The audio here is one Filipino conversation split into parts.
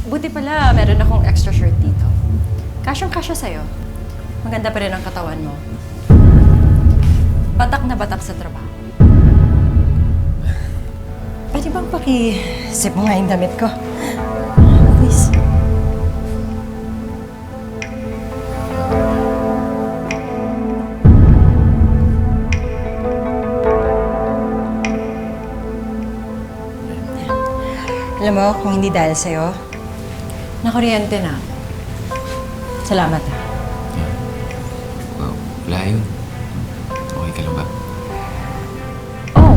Buti pala, meron akong extra shirt dito. Kasyang-kasya sa'yo. Maganda pa rin ang katawan mo. Batak na batak sa trabaho. Pwede bang paki-sip mo nga yung damit ko? Please. Alam mo, kung hindi dahil sa'yo, nakuryente na. Salamat ha. Wow, wala yun. Okay ka lang ba? Oh,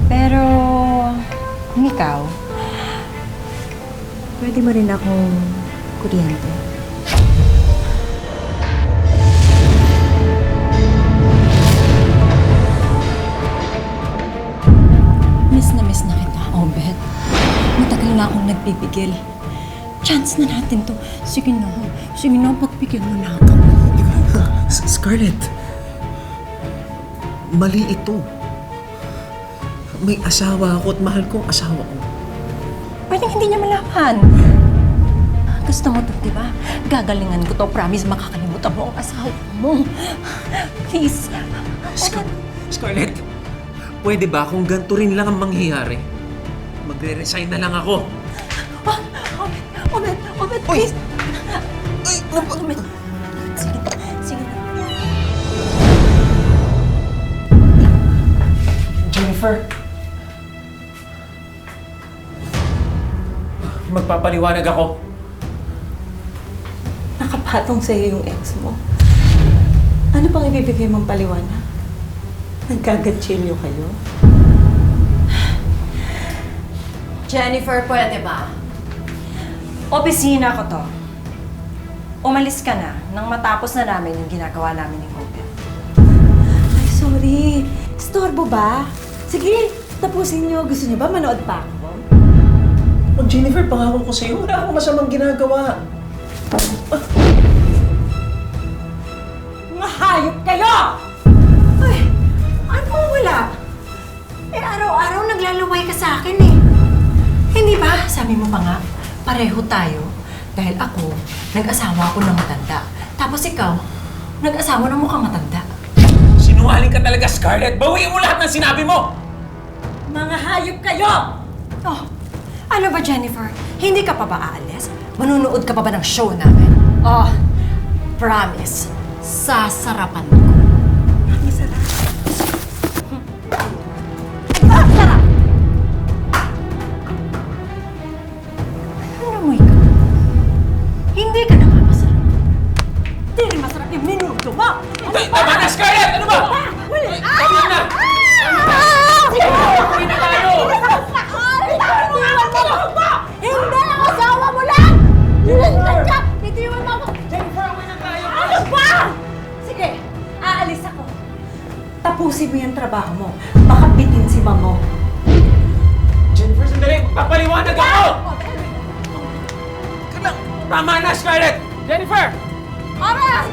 pero kung ikaw, pwede mo rin akong kuryente. Miss na kita, Obet. Matagal na akong nagpipigil. Chance na natin to. Sige na, pagbigyan mo na ako. Scarlett, mali ito. May asawa ako at mahal ko ang asawa ko. Pwedeng hindi niya malaman. Gusto mo to, di ba? Gagalingan ko to. Promise, makakalimutan mo ang asawa mo. Please. Scarlett, pwede ba kung ganito rin lang ang mangyayari? Magre-resign na lang ako. Obet, please. Obet. Sige na. Jennifer, magpapaliwanag ako. Nakapatong sa'yo yung ex mo. Ano pang ibibigay mong paliwanag? Nagkagatsilyo kayo? Jennifer, pwede ba? Opisina ko to. Umalis ka na nang matapos na namin yung ginagawa namin ng hotel. Ay, sorry. Storbo ba? Sige, tapusin niyo. Gusto niyo ba manood pa ako? Oh, Jennifer, pangako ko sa'yo, wala akong masamang ginagawa. Mga hayop kayo! Ay, ano wala? Eh, araw-araw naglalaway ka sa akin eh. Hindi ba? Sabi mo pa nga, pareho tayo. Dahil ako, nag-asawa ako ng matanda. Tapos ikaw, nag-asawa ng mukhang matanda. Sinungaling ka talaga, Scarlett. Bawiin mo lahat ng sinabi mo! Mga hayop kayo! Oh, ano ba, Jennifer? Hindi ka pa ba aalis? Manunood ka pa ba ng show namin? Oh, promise, sasarapan ko. Ang sarap. Sarap! Ano mo ikaw? Hindi ka naman masarap. Hindi rin masarap yung minuto mo! Tama na, Scarlett! Ano ba? Tama na! Uwi na tayo! Hindi! Ang asawa mo lang! Nilantan ka! Bitiwan mo ako! Jennifer, uwi na tayo! Ano ba? Sige, aalis ako. Tapusin mo yung trabaho mo. Baka bitin si mamo. Jennifer, sandali! Papaliwanag ako! Tama na, Scarlett! Jennifer! Oras!